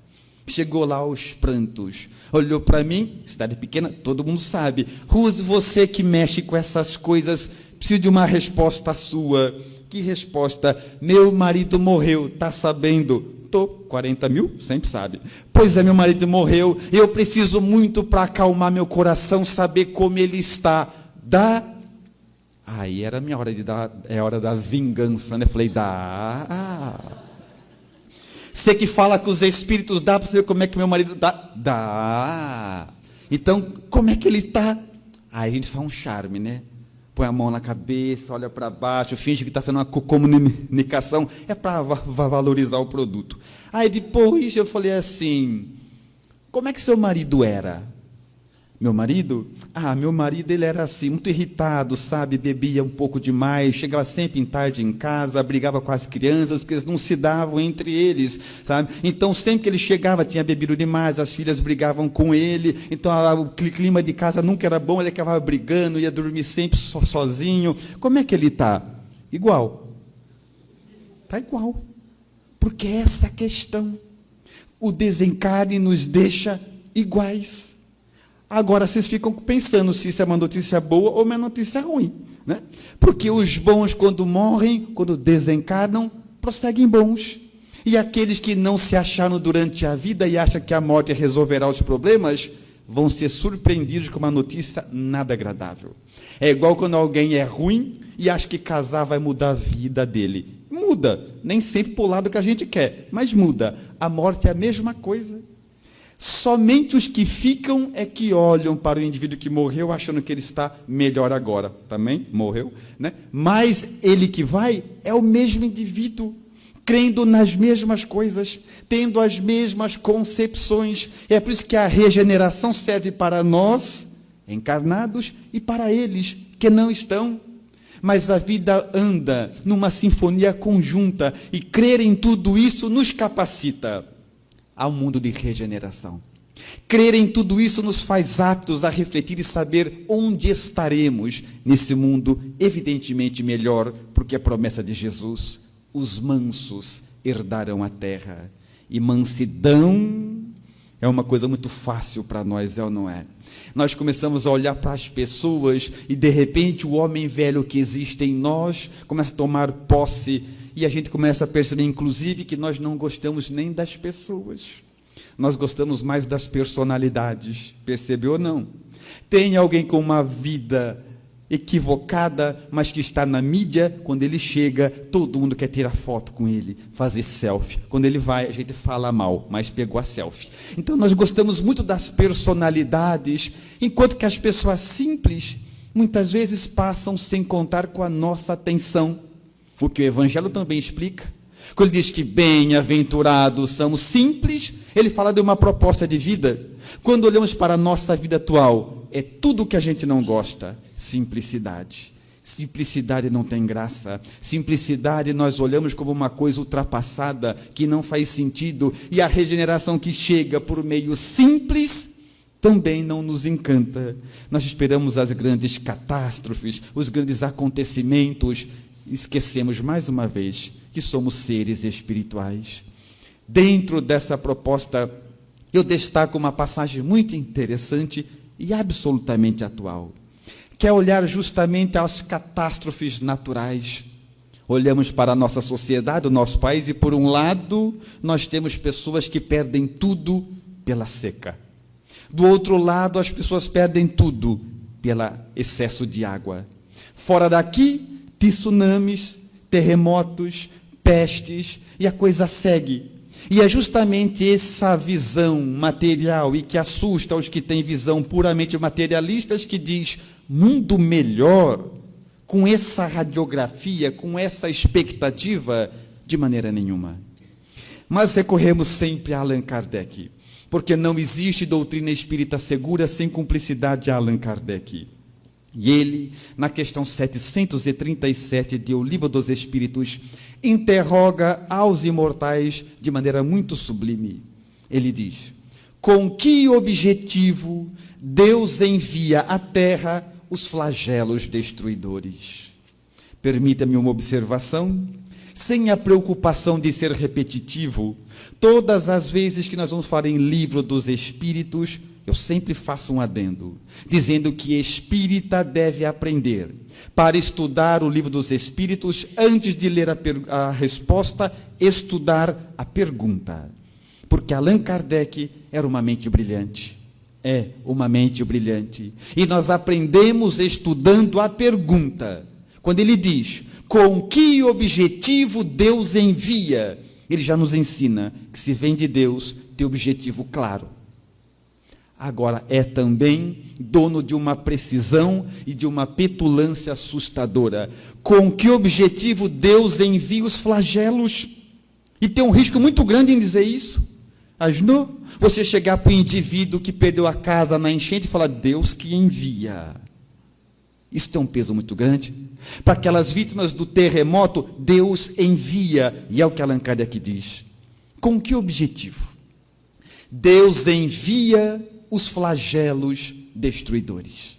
[SPEAKER 2] Chegou lá aos prantos, olhou para mim, cidade pequena, todo mundo sabe. Ruse, você que mexe com essas coisas, preciso de uma resposta sua. Que resposta? Meu marido morreu, está sabendo? Tô, 40 mil, sempre sabe. Pois é, meu marido morreu, eu preciso muito para acalmar meu coração, saber como ele está. Dá? Aí era a minha hora de dar, é a hora da vingança, né? Falei, dá. Você que fala com os espíritos, dá para saber como é que meu marido está? Dá. Então, como é que ele está? Aí a gente faz um charme, né? Põe a mão na cabeça, olha para baixo, finge que está fazendo uma comunicação, é para valorizar o produto. Aí depois eu falei assim, como é que seu marido era? Meu marido? Meu marido ele era assim, muito irritado, sabe, bebia um pouco demais, chegava sempre em tarde em casa, brigava com as crianças, porque eles não se davam entre eles, sabe? Então, sempre que ele chegava, tinha bebido demais, as filhas brigavam com ele, então o clima de casa nunca era bom, ele acabava brigando, ia dormir sempre sozinho. Como é que ele está? Igual. Está igual. Porque essa questão, o desencarne nos deixa iguais. Agora vocês ficam pensando se isso é uma notícia boa ou uma notícia ruim, né? Porque os bons, quando morrem, quando desencarnam, prosseguem bons. E aqueles que não se acharam durante a vida e acham que a morte resolverá os problemas, vão ser surpreendidos com uma notícia nada agradável. É igual quando alguém é ruim e acha que casar vai mudar a vida dele. Muda, nem sempre para o lado que a gente quer, mas muda. A morte é a mesma coisa. Somente os que ficam é que olham para o indivíduo que morreu achando que ele está melhor agora. Também morreu, né? Mas ele que vai é o mesmo indivíduo, crendo nas mesmas coisas, tendo as mesmas concepções. É por isso que a regeneração serve para nós, encarnados, e para eles que não estão. Mas a vida anda numa sinfonia conjunta, e crer em tudo isso nos capacita ao mundo de regeneração. Crer em tudo isso nos faz aptos a refletir e saber onde estaremos nesse mundo, evidentemente melhor, porque a promessa de Jesus: os mansos herdarão a terra. E mansidão é uma coisa muito fácil para nós, é ou não é? Nós começamos a olhar para as pessoas e, de repente, o homem velho que existe em nós começa a tomar posse e a gente começa a perceber, inclusive, que nós não gostamos nem das pessoas. Nós gostamos mais das personalidades, percebeu ou não? Tem alguém com uma vida equivocada, mas que está na mídia, quando ele chega, todo mundo quer tirar foto com ele, fazer selfie. Quando ele vai, a gente fala mal, mas pegou a selfie. Então nós gostamos muito das personalidades, enquanto que as pessoas simples, muitas vezes passam sem contar com a nossa atenção. O que o Evangelho também explica. Quando ele diz que bem-aventurados são os simples, ele fala de uma proposta de vida. Quando olhamos para a nossa vida atual, é tudo o que a gente não gosta. Simplicidade. Simplicidade não tem graça. Simplicidade nós olhamos como uma coisa ultrapassada, que não faz sentido. E a regeneração que chega por meio simples também não nos encanta. Nós esperamos as grandes catástrofes, os grandes acontecimentos. Esquecemos mais uma vez que somos seres espirituais. Dentro dessa proposta, eu destaco uma passagem muito interessante e absolutamente atual, que é olhar justamente às catástrofes naturais. Olhamos para a nossa sociedade, o nosso país, e por um lado, nós temos pessoas que perdem tudo pela seca. Do outro lado, as pessoas perdem tudo pelo excesso de água. Fora daqui, tsunamis, terremotos, pestes, e a coisa segue. E é justamente essa visão material e que assusta os que têm visão puramente materialistas, que diz: mundo melhor, com essa radiografia, com essa expectativa, de maneira nenhuma. Mas recorremos sempre a Allan Kardec, porque não existe doutrina espírita segura sem cumplicidade a Allan Kardec. E ele, na questão 737 de O Livro dos Espíritos, interroga aos imortais de maneira muito sublime. Ele diz: com que objetivo Deus envia à terra os flagelos destruidores? Permita-me uma observação, sem a preocupação de ser repetitivo. Todas as vezes que nós vamos falar em Livro dos Espíritos, eu sempre faço um adendo, dizendo que espírita deve aprender, para estudar o Livro dos Espíritos, antes de ler a resposta, estudar a pergunta. Porque Allan Kardec era uma mente brilhante. É uma mente brilhante. E nós aprendemos estudando a pergunta. Quando ele diz: com que objetivo Deus envia? Ele já nos ensina que, se vem de Deus, tem objetivo claro. Agora, é também dono de uma precisão e de uma petulância assustadora. Com que objetivo Deus envia os flagelos? E tem um risco muito grande em dizer isso. Ajudou? Você chegar para o indivíduo que perdeu a casa na enchente e falar: Deus que envia. Isso tem um peso muito grande. Para aquelas vítimas do terremoto, Deus envia. E é o que Allan Kardec diz. Com que objetivo? Deus envia os flagelos destruidores.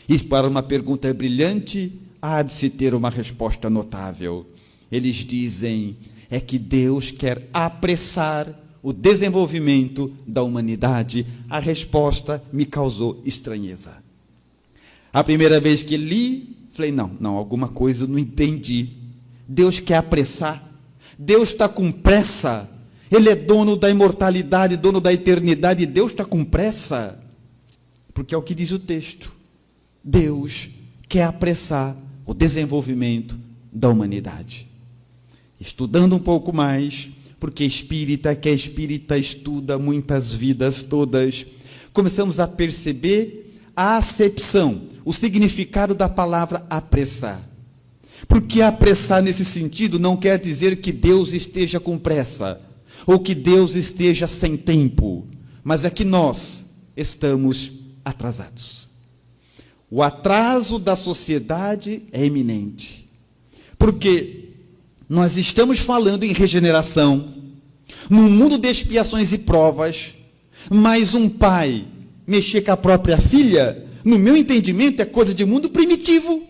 [SPEAKER 2] E para uma pergunta brilhante, há de se ter uma resposta notável. Eles dizem: é que Deus quer apressar o desenvolvimento da humanidade. A resposta me causou estranheza. A primeira vez que li, falei: não, alguma coisa eu não entendi. Deus quer apressar. Deus está com pressa. Ele é dono da imortalidade, dono da eternidade, e Deus está com pressa. Porque é o que diz o texto. Deus quer apressar o desenvolvimento da humanidade. Estudando um pouco mais, porque espírita que é espírita estuda muitas vidas todas, começamos a perceber a acepção, o significado da palavra apressar. Porque apressar nesse sentido não quer dizer que Deus esteja com pressa, ou que Deus esteja sem tempo, mas é que nós estamos atrasados. O atraso da sociedade é iminente, porque nós estamos falando em regeneração, num mundo de expiações e provas, Mas um pai mexer com a própria filha, no meu entendimento, é coisa de mundo primitivo.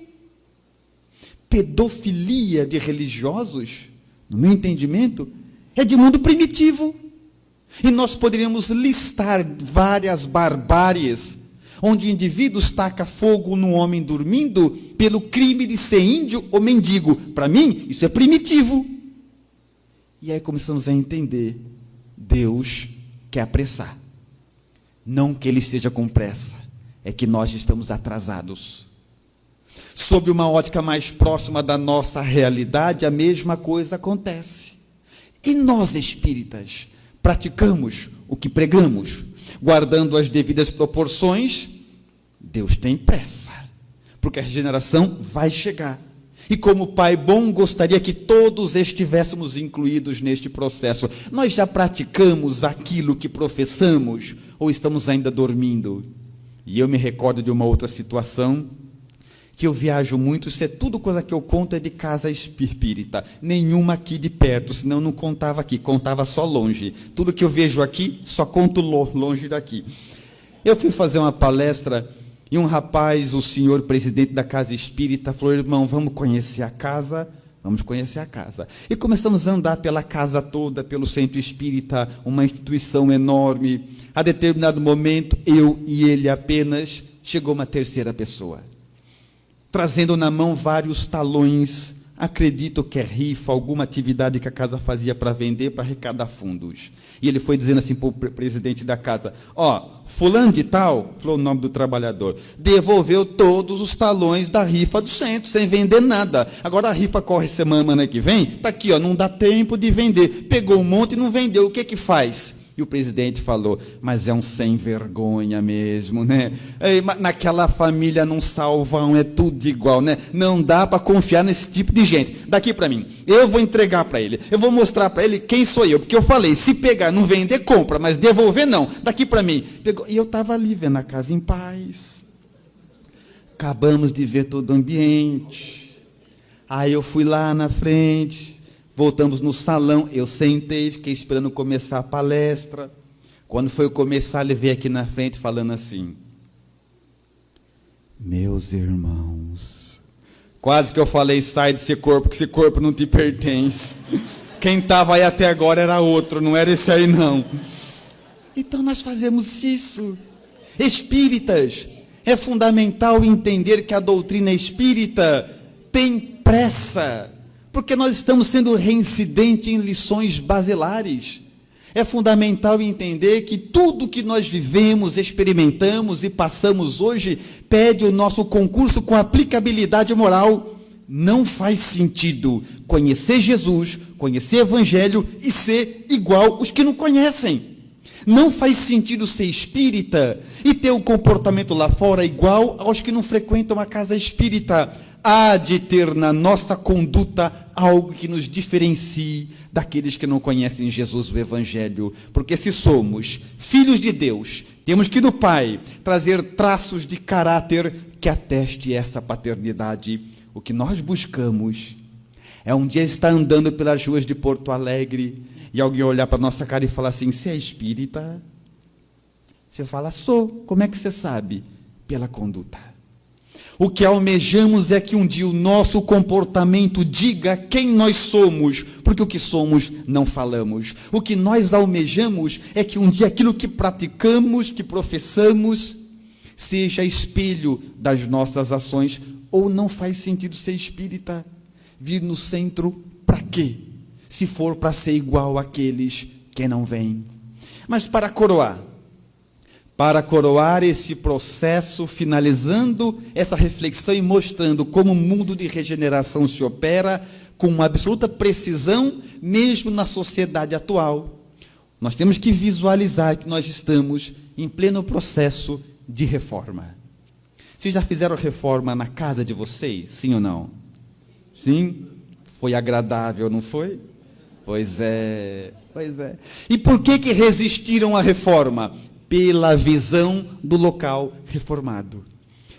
[SPEAKER 2] Pedofilia de religiosos, no meu entendimento, é de mundo primitivo. E nós poderíamos listar várias barbáries, onde indivíduos tacam fogo num homem dormindo pelo crime de ser índio ou mendigo. Para mim, isso é primitivo. E aí começamos a entender, Deus quer apressar. Não que Ele esteja com pressa, é que nós estamos atrasados. Sob uma ótica mais próxima da nossa realidade, a mesma coisa acontece. E nós, espíritas, praticamos o que pregamos, guardando as devidas proporções. Deus tem pressa, porque a regeneração vai chegar. E como Pai bom, gostaria que todos estivéssemos incluídos neste processo. Nós já praticamos aquilo que professamos, ou estamos ainda dormindo? E eu me recordo de uma outra situação, que eu viajo muito, isso é tudo coisa que eu conto é de casa espírita, nenhuma aqui de perto, senão eu não contava aqui, contava só longe. Tudo que eu vejo aqui, só conto longe daqui. Eu fui fazer uma palestra, e um rapaz, o senhor presidente da casa espírita, falou: irmão, vamos conhecer a casa? Vamos conhecer a casa. E começamos a andar pela casa toda, pelo centro espírita, uma instituição enorme. A determinado momento, eu e ele apenas, chegou uma terceira pessoa, trazendo na mão vários talões, acredito que é rifa, alguma atividade que a casa fazia para vender, para arrecadar fundos. E ele foi dizendo assim para o presidente da casa: fulano de tal, falou o nome do trabalhador, devolveu todos os talões da rifa do centro, sem vender nada. Agora a rifa corre semana que vem, está aqui, não dá tempo de vender. Pegou um monte e não vendeu, o que faz? E o presidente falou: mas é um sem vergonha mesmo, né? Naquela família não salvam, é tudo igual, né? Não dá para confiar nesse tipo de gente. Daqui para mim, eu vou entregar para ele, eu vou mostrar para ele quem sou eu, porque eu falei, se pegar, não vender, compra, mas devolver não. Daqui para mim. Pegou, e eu estava ali vendo a casa em paz. Acabamos de ver todo o ambiente. Aí eu fui lá na frente, voltamos no salão, eu sentei, fiquei esperando começar a palestra. Quando foi começar, ele veio aqui na frente falando assim: meus irmãos, quase que eu falei, sai desse corpo, que esse corpo não te pertence. Quem estava aí até agora era outro, não era esse aí não. Então nós fazemos isso. Espíritas, é fundamental entender que a doutrina espírita tem pressa, porque nós estamos sendo reincidentes em lições basilares. É fundamental entender que tudo que nós vivemos, experimentamos e passamos hoje pede o nosso concurso com aplicabilidade moral. Não faz sentido conhecer Jesus, conhecer o Evangelho e ser igual aos que não conhecem. Não faz sentido ser espírita e ter o comportamento lá fora igual aos que não frequentam a casa espírita. Há de ter na nossa conduta algo que nos diferencie daqueles que não conhecem Jesus, o Evangelho. Porque se somos filhos de Deus, temos que do Pai trazer traços de caráter que ateste essa paternidade. O que nós buscamos é um dia estar andando pelas ruas de Porto Alegre e alguém olhar para a nossa cara e falar assim: você é espírita? Você fala: sou. Como é que você sabe? Pela conduta. O que almejamos é que um dia o nosso comportamento diga quem nós somos, porque o que somos não falamos. O que nós almejamos é que um dia aquilo que praticamos, que professamos, seja espelho das nossas ações. Ou não faz sentido ser espírita? Vir no centro para quê? Se for para ser igual àqueles que não vêm. Mas para coroar esse processo, finalizando essa reflexão e mostrando como o mundo de regeneração se opera com uma absoluta precisão, mesmo na sociedade atual, nós temos que visualizar que nós estamos em pleno processo de reforma. Vocês já fizeram reforma na casa de vocês? Sim ou não? Sim? Foi agradável, não foi? Pois é. E por que resistiram à reforma? Pela visão do local reformado,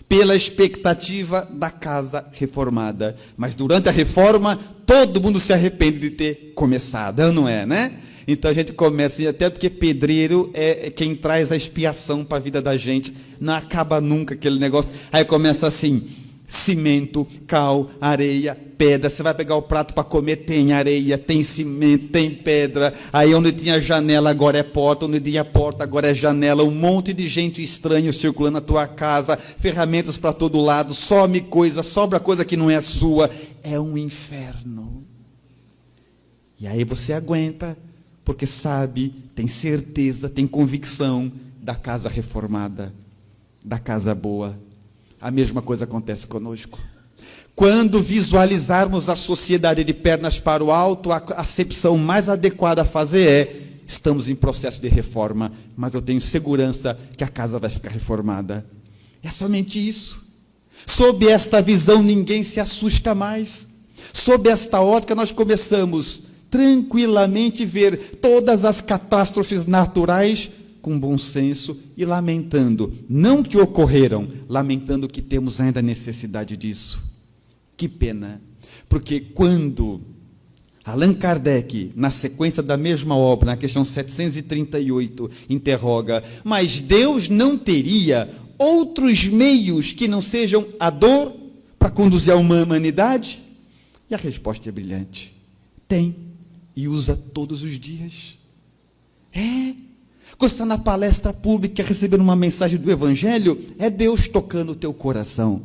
[SPEAKER 2] pela expectativa da casa reformada. Mas durante a reforma, todo mundo se arrepende de ter começado, não é, né? Então a gente começa, até porque pedreiro é quem traz a expiação para a vida da gente, não acaba nunca aquele negócio. Aí começa assim: cimento, cal, areia, pedra. Você vai pegar o prato para comer, tem areia, tem cimento, tem pedra. Aí onde tinha janela agora é porta, onde tinha porta agora é janela. Um monte de gente estranha circulando na tua casa, ferramentas para todo lado, some coisa, sobra coisa que não é sua. É um inferno. E aí você aguenta, porque sabe, tem certeza, tem convicção da casa reformada, da casa boa. A mesma coisa acontece conosco. Quando visualizarmos a sociedade de pernas para o alto, a acepção mais adequada a fazer é: estamos em processo de reforma, mas eu tenho segurança que a casa vai ficar reformada. É somente isso. Sob esta visão, ninguém se assusta mais. Sob esta ótica, nós começamos tranquilamente ver todas as catástrofes naturais com bom senso e lamentando, não que ocorreram, lamentando que temos ainda necessidade disso. Que pena, porque quando Allan Kardec, na sequência da mesma obra, na questão 738, interroga: mas Deus não teria outros meios que não sejam a dor para conduzir a humanidade? E a resposta é brilhante: tem, e usa todos os dias. Quando você está na palestra pública recebendo uma mensagem do Evangelho, é Deus tocando o teu coração.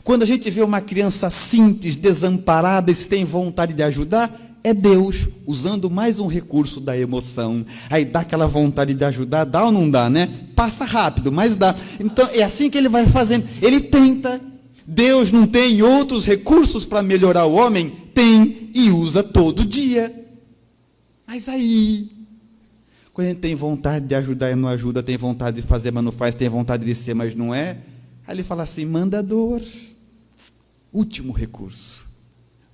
[SPEAKER 2] Quando a gente vê uma criança simples, desamparada, e se tem vontade de ajudar, é Deus usando mais um recurso da emoção. Aí dá aquela vontade de ajudar, dá ou não dá, né? Passa rápido, mas dá. Então é assim que ele vai fazendo. Ele tenta. Deus não tem outros recursos para melhorar o homem? Tem, e usa todo dia. Mas aí, quando a gente tem vontade de ajudar e não ajuda, tem vontade de fazer, mas não faz, tem vontade de ser, mas não é, aí ele fala assim: manda a dor, último recurso,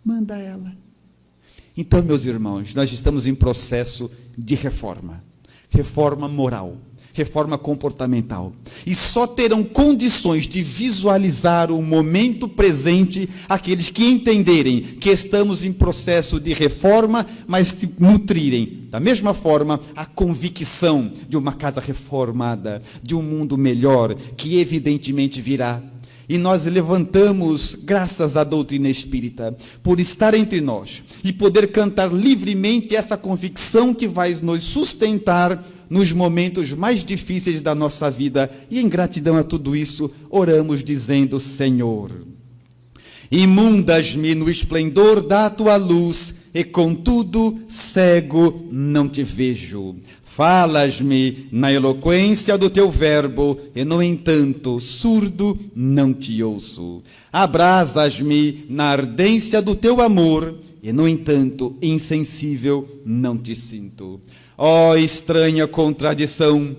[SPEAKER 2] manda ela. Então, meus irmãos, nós estamos em processo de reforma, reforma moral, reforma comportamental, e só terão condições de visualizar o momento presente aqueles que entenderem que estamos em processo de reforma, mas se nutrirem da mesma forma a convicção de uma casa reformada, de um mundo melhor, que evidentemente virá. E nós levantamos, graças à doutrina espírita, por estar entre nós e poder cantar livremente essa convicção que vai nos sustentar nos momentos mais difíceis da nossa vida. E em gratidão a tudo isso, oramos dizendo: Senhor, imundas-me no esplendor da tua luz, e contudo cego não te vejo. Falas-me na eloquência do teu verbo, e no entanto surdo não te ouço. Abrasas-me na ardência do teu amor, e no entanto insensível não te sinto. Ó estranha contradição,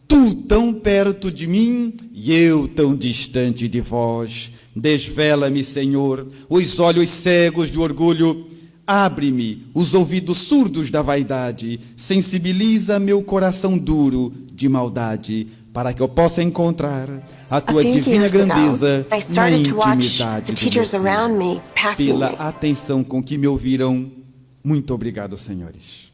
[SPEAKER 2] tu tão perto de mim e eu tão distante de vós. Desvela-me, Senhor, os olhos cegos de orgulho, abre-me os ouvidos surdos da vaidade, sensibiliza meu coração duro de maldade, para que eu possa encontrar a tua divina grandeza na intimidade do meu ser. Pela atenção com que me ouviram, muito obrigado, senhores.